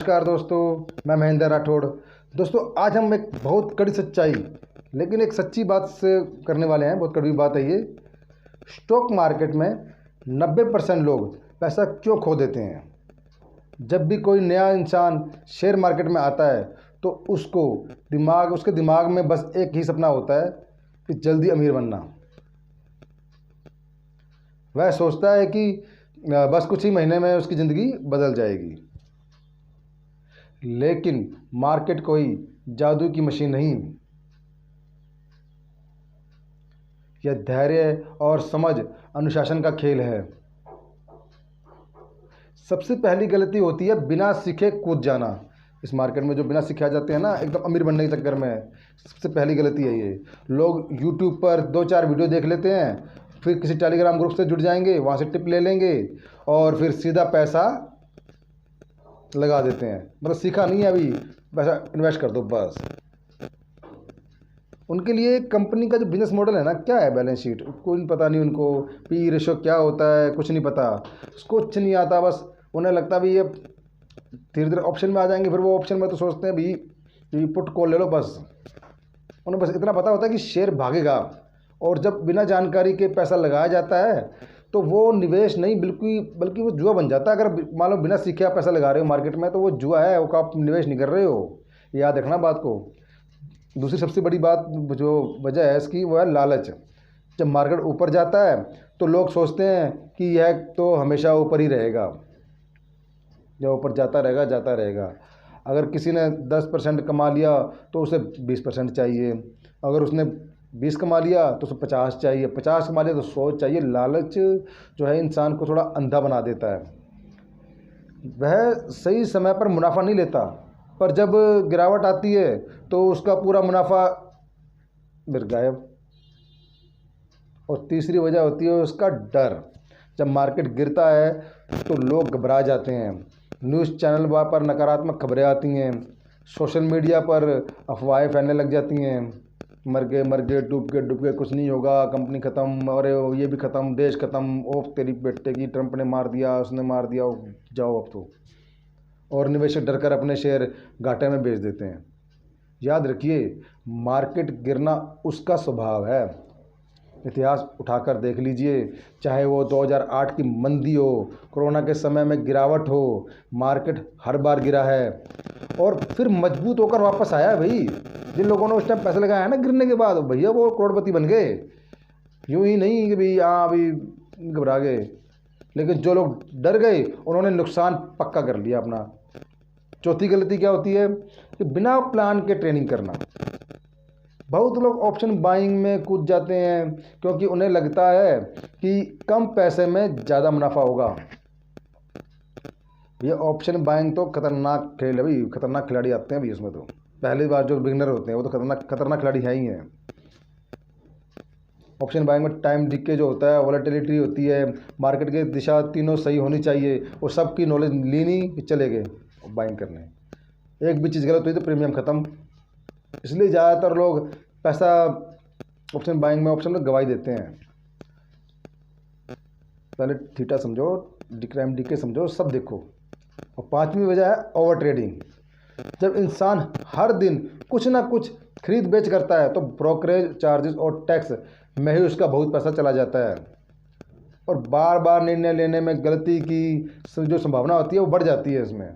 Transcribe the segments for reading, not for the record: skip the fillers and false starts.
नमस्कार दोस्तों, मैं महेंद्र राठौड़। दोस्तों, आज हम एक बहुत कड़ी सच्चाई लेकिन एक सच्ची बात से करने वाले हैं। बहुत कड़ी बात है ये। स्टॉक मार्केट में 90% लोग पैसा क्यों खो देते हैं। जब भी कोई नया इंसान शेयर मार्केट में आता है तो उसके दिमाग में बस एक ही सपना होता है कि जल्दी अमीर बनना। वह सोचता है कि बस कुछ ही महीने में उसकी ज़िंदगी बदल जाएगी। लेकिन मार्केट कोई जादू की मशीन नहीं। यह धैर्य और समझ, अनुशासन का खेल है। सबसे पहली गलती होती है बिना सीखे कूद जाना। इस मार्केट में जो बिना सीखे आ जाते हैं ना, एकदम अमीर बनने के चक्कर में, सबसे पहली गलती है ये। लोग यूट्यूब पर 2-4 वीडियो देख लेते हैं, फिर किसी टेलीग्राम ग्रुप से जुड़ जाएंगे, वहाँ से टिप ले लेंगे और फिर सीधा पैसा लगा देते हैं। मतलब सीखा नहीं है अभी, पैसा इन्वेस्ट कर दो बस। उनके लिए कंपनी का जो बिजनेस मॉडल है ना, क्या है बैलेंस शीट, कोई पता नहीं उनको। पी रेशो क्या होता है कुछ नहीं पता, कुछ नहीं आता। बस उन्हें लगता भी ये धीरे धीरे ऑप्शन में आ जाएंगे, फिर वो ऑप्शन में तो सोचते हैं भी पुट कॉल ले लो बस। उन्हें बस इतना पता होता है कि शेयर भागेगा। और जब बिना जानकारी के पैसा लगाया जाता है तो वो निवेश नहीं बल्कि वो जुआ बन जाता है। अगर मान लो बिना सीखे आप पैसा लगा रहे हो मार्केट में, तो वो जुआ है, वो आप निवेश नहीं कर रहे हो। याद रखना बात को। दूसरी सबसे बड़ी बात जो वजह है इसकी, वो है लालच। जब मार्केट ऊपर जाता है तो लोग सोचते हैं कि यह तो हमेशा ऊपर ही रहेगा, जब ऊपर जाता रहेगा। अगर किसी ने 10% कमा लिया तो उसे 20% चाहिए। अगर उसने 20 कमा लिया तो उसे 50 चाहिए, 50 कमा लिया तो 100 चाहिए। लालच जो है इंसान को थोड़ा अंधा बना देता है। वह सही समय पर मुनाफा नहीं लेता, पर जब गिरावट आती है तो उसका पूरा मुनाफा फिर गायब। और तीसरी वजह होती है उसका डर। जब मार्केट गिरता है तो लोग घबरा जाते हैं। न्यूज़ चैनल पर नकारात्मक खबरें आती हैं, सोशल मीडिया पर अफवाहें फैलने लग जाती हैं। मर गए डूब गए, कुछ नहीं होगा, कंपनी ख़त्म, और ये भी ख़त्म, देश ख़त्म, ओफ तेरी बेटे की, ट्रंप ने मार दिया, उसने मार दिया, जाओ अब तो। और निवेशक डरकर अपने शेयर घाटे में बेच देते हैं। याद रखिए, मार्केट गिरना उसका स्वभाव है। इतिहास उठाकर देख लीजिए, चाहे वो 2008 की मंदी हो, कोरोना के समय में गिरावट हो, मार्केट हर बार गिरा है और फिर मजबूत होकर वापस आया है भाई। जिन लोगों ने उस टाइम पैसे लगाया है ना गिरने के बाद, भैया वो करोड़पति बन गए। यूं ही नहीं कि भाई अभी घबरा गए। लेकिन जो लोग डर गए उन्होंने नुकसान पक्का कर लिया अपना। चौथी गलती क्या होती है कि बिना प्लान के ट्रेनिंग करना। बहुत लोग ऑप्शन बाइंग में कूद जाते हैं क्योंकि उन्हें लगता है कि कम पैसे में ज़्यादा मुनाफा होगा। ये ऑप्शन बाइंग तो खतरनाक खेल है भाई, खतरनाक खिलाड़ी आते हैं भाई इसमें। तो पहली बार जो बिगिनर होते हैं वो तो खतरनाक खिलाड़ी है ही हैं। ऑप्शन बाइंग में टाइम डिके जो होता है, वॉलेटिलिटी होती है, मार्केट की दिशा तीनों सही होनी चाहिए, वो सबकी नॉलेज लेनी, चले गए बाइंग करने। एक भी चीज़ गलत हुई तो प्रीमियम ख़त्म। इसलिए ज़्यादातर लोग पैसा ऑप्शन बाइंग में ऑप्शन में गवाई देते हैं। पहले थीटा समझो, डिक्राइम डीके समझो, सब देखो। और पांचवी वजह है ओवर ट्रेडिंग। जब इंसान हर दिन कुछ ना कुछ खरीद बेच करता है तो ब्रोकरेज चार्जेस और टैक्स में ही उसका बहुत पैसा चला जाता है। और बार बार निर्णय लेने में गलती की जो संभावना होती है वो बढ़ जाती है इसमें।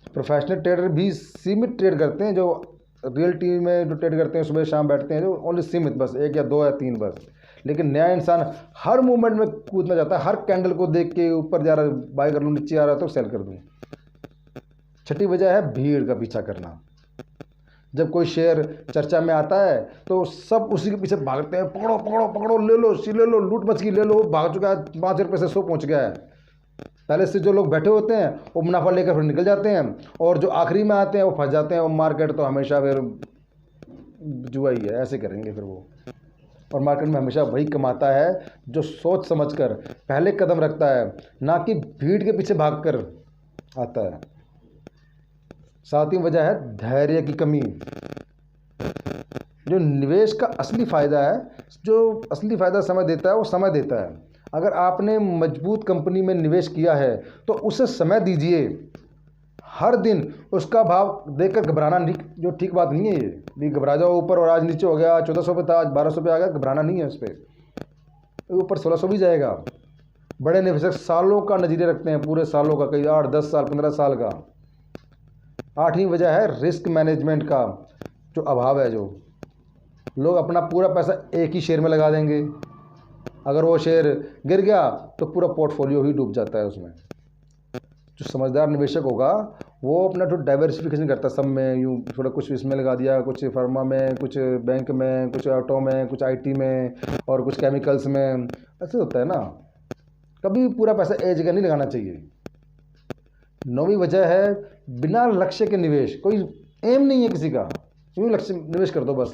प्रोफेशनल ट्रेडर भी सीमित ट्रेड करते हैं, जो रियल टीम में जो ट्रेड करते हैं, सुबह शाम बैठते हैं, जो ओनली सीमित, बस 1 या 2 या 3 बस। लेकिन नया इंसान हर मूवमेंट में कूदना चाहता है, हर कैंडल को देख के ऊपर जा रहा है बाय कर लूँ, नीचे आ रहा है तो सेल कर दूँ। छठी वजह है भीड़ का पीछा करना। जब कोई शेयर चर्चा में आता है तो सब उसी के पीछे भागते हैं, पकड़ो पकड़ो पकड़ो, ले लो, लूट मच की ले लो, भाग चुका है, 5 रुपये से 100 पहुँच गया है। पहले से जो लोग बैठे होते हैं वो मुनाफा लेकर फिर निकल जाते हैं, और जो आखिरी में आते हैं वो फंस जाते हैं। और मार्केट तो हमेशा फिर जुआ ही है, ऐसे करेंगे फिर वो। और मार्केट में हमेशा वही कमाता है जो सोच समझकर पहले कदम रखता है, ना कि भीड़ के पीछे भागकर आता है। सातवीं वजह है धैर्य की कमी। जो निवेश का असली फ़ायदा है, जो असली फ़ायदा समय देता है, वो समय देता है। अगर आपने मजबूत कंपनी में निवेश किया है तो उसे समय दीजिए। हर दिन उसका भाव देखकर घबराना नहीं, जो ठीक बात नहीं है ये भी। घबरा जाओ ऊपर और आज नीचे हो गया, 1400 पे था आज 1200 पे आ गया, घबराना नहीं है उस पर, ऊपर 1600 भी जाएगा। बड़े निवेशक सालों का नजरिया रखते हैं, पूरे सालों का, कई 8 10 साल 15 साल का। 8वीं वजह है रिस्क मैनेजमेंट का जो अभाव है, जो लोग अपना पूरा पैसा एक ही शेयर में लगा देंगे, अगर वो शेयर गिर गया तो पूरा पोर्टफोलियो ही डूब जाता है उसमें। जो समझदार निवेशक होगा वो अपना जो डाइवर्सिफिकेशन करता है सब में, यूँ थोड़ा कुछ इसमें लगा दिया, कुछ फार्मा में, कुछ बैंक में, कुछ ऑटो में, कुछ आईटी में और कुछ केमिकल्स में, ऐसे होता है ना। कभी पूरा पैसा एक जगह नहीं लगाना चाहिए। 9वीं वजह है बिना लक्ष्य के निवेश। कोई एम नहीं है किसी का, यूँ लक्ष्य निवेश कर दो बस।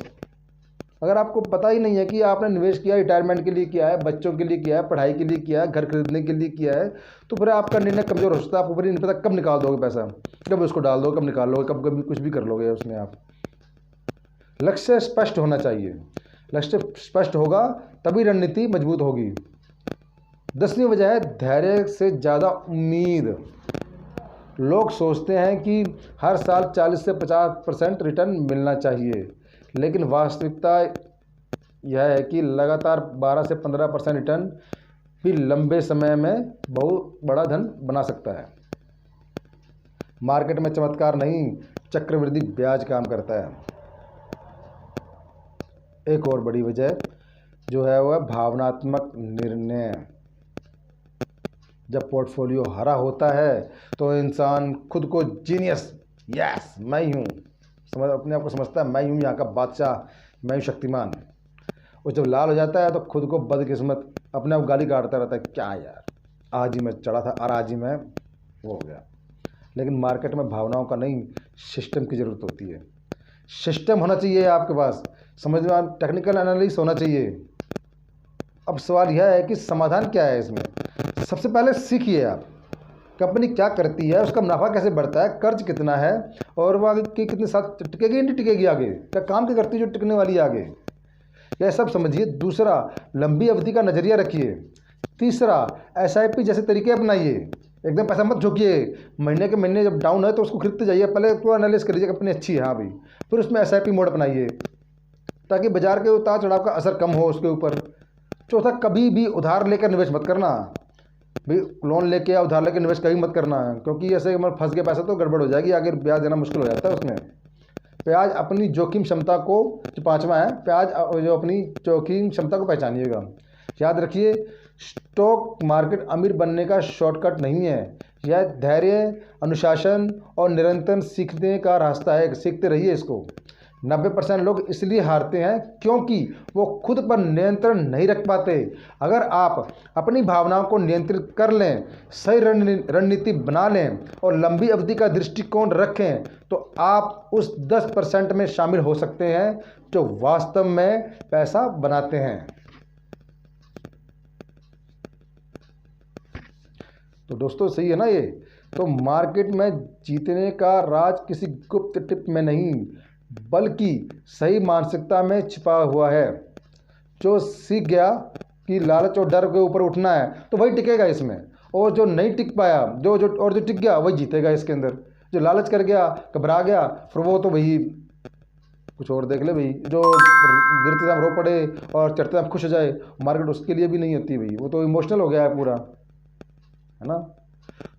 अगर आपको पता ही नहीं है कि आपने निवेश किया रिटायरमेंट के लिए किया है, बच्चों के लिए किया है, पढ़ाई के लिए किया है, घर खरीदने के लिए किया है, तो फिर आपका निर्णय कमज़ोर हो सकता है। आपको फिर नहीं पता कब निकाल दोगे पैसा, कब उसको डाल दो, कब निकाल लोगे, कब कभी कुछ भी कर लोगे उसमें आप। लक्ष्य स्पष्ट होना चाहिए, लक्ष्य स्पष्ट होगा तभी रणनीति मजबूत होगी। 10वीं वजह है धैर्य से ज़्यादा उम्मीद। लोग सोचते हैं कि हर साल 40 से 50% रिटर्न मिलना चाहिए, लेकिन वास्तविकता यह है कि लगातार 12 से 15% रिटर्न भी लंबे समय में बहुत बड़ा धन बना सकता है। मार्केट में चमत्कार नहीं, चक्रवृद्धि ब्याज काम करता है। एक और बड़ी वजह जो है वह भावनात्मक निर्णय। जब पोर्टफोलियो हरा होता है तो इंसान खुद को जीनियस, यस मैं ही हूँ, अपने आप को समझता है मैं हूँ यहाँ का बादशाह, मैं हूँ शक्तिमान। और जब लाल हो जाता है तो खुद को बदकिस्मत, अपने आप गाली काटता रहता है, क्या यार आज ही मैं चढ़ा था और आज ही मैं वो हो गया। लेकिन मार्केट में भावनाओं का नहीं, सिस्टम की ज़रूरत होती है। सिस्टम होना चाहिए आपके पास, समझ में, टेक्निकल एनालिसिस होना चाहिए। अब सवाल यह है कि समाधान क्या है इसमें। सबसे पहले सीखिए आप कंपनी क्या करती है, उसका मुनाफा कैसे बढ़ता है, कर्ज कितना है और वो आगे के कितने साल टिकेगी नहीं टिकेगी, आगे क्या काम क्या करती है जो टिकने वाली है आगे, यह सब समझिए। दूसरा, लंबी अवधि का नज़रिया रखिए। तीसरा, SIP जैसे तरीके अपनाइए। एकदम पैसा मत झोंकिए, महीने के महीने जब डाउन है तो उसको खरीदते जाइए, पहले तो एनालिसिस करिए कंपनी अच्छी है हाँ भाई, फिर उसमें SIP मोड अपनाइए ताकि बाजार के उतार चढ़ाव का असर कम हो उसके ऊपर। चौथा, कभी भी उधार लेकर निवेश मत करना भाई, लोन लेके या उधार लेकर निवेश कभी मत करना है, क्योंकि ऐसे मतलब फंस गया पैसा तो गड़बड़ हो जाएगी, आगे ब्याज देना मुश्किल हो जाता है उसमें। प्याज अपनी जोखिम क्षमता को, जो 5वां है, प्याज जो अपनी जोखिम क्षमता को पहचानिएगा। याद रखिए, स्टॉक मार्केट अमीर बनने का शॉर्टकट नहीं है, यह धैर्य, अनुशासन और निरंतर सीखने का रास्ता है। सीखते रहिए इसको। 90% लोग इसलिए हारते हैं क्योंकि वो खुद पर नियंत्रण नहीं रख पाते। अगर आप अपनी भावनाओं को नियंत्रित कर लें, सही रणनीति बना लें और लंबी अवधि का दृष्टिकोण रखें तो आप उस 10% में शामिल हो सकते हैं जो वास्तव में पैसा बनाते हैं। तो दोस्तों सही है ना ये। तो मार्केट में जीतने का राज किसी गुप्त टिप में नहीं बल्कि सही मानसिकता में छिपा हुआ है। जो सीख गया कि लालच और डर के ऊपर उठना है तो वही टिकेगा इसमें, और जो नहीं टिक पाया, जो टिक गया वही जीतेगा इसके अंदर। जो लालच कर गया, घबरा गया, फिर वो तो वही कुछ और देख ले भाई, जो गिरते टाइम रो पड़े और चढ़ते टाइम खुश हो जाए, मार्केट उसके लिए भी नहीं होती भाई, वो तो इमोशनल हो गया है पूरा, है ना।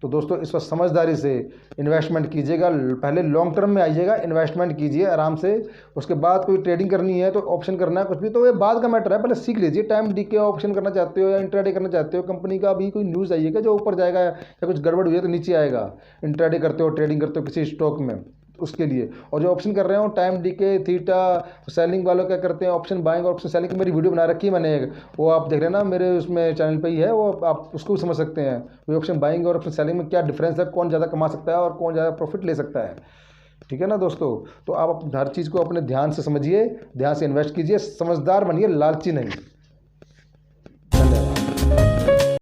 तो दोस्तों इस वक्त समझदारी से इन्वेस्टमेंट कीजिएगा, पहले लॉन्ग टर्म में आइएगा, इन्वेस्टमेंट कीजिए आराम से। उसके बाद कोई ट्रेडिंग करनी है तो ऑप्शन करना है कुछ भी, तो ये बाद का मैटर है, पहले सीख लीजिए। टाइम डीके ऑप्शन करना चाहते हो या इंट्राडे करना चाहते हो, कंपनी का भी कोई न्यूज़ आइएगा जो ऊपर जाएगा या कुछ गड़बड़ हुई है तो नीचे आएगा। इंट्राडे करते हो, ट्रेडिंग करते हो किसी स्टॉक में, उसके लिए। और जो ऑप्शन कर रहे हो टाइम डीके, थीटा, सेलिंग वालों क्या करते हैं, ऑप्शन बाइंग और ऑप्शन सेलिंग की मेरी वीडियो बना रखी है मैंने, वो आप देख रहे हैं ना मेरे उसमें चैनल पे ही है, वो आप उसको भी समझ सकते हैं वो ऑप्शन बाइंग और ऑप्शन सेलिंग में क्या डिफरेंस है, कौन ज़्यादा कमा सकता है और कौन ज़्यादा प्रॉफिट ले सकता है। ठीक है ना दोस्तों। तो आप हर चीज़ को अपने ध्यान से समझिए, ध्यान से इन्वेस्ट कीजिए, समझदार बनिए, लालची नहीं।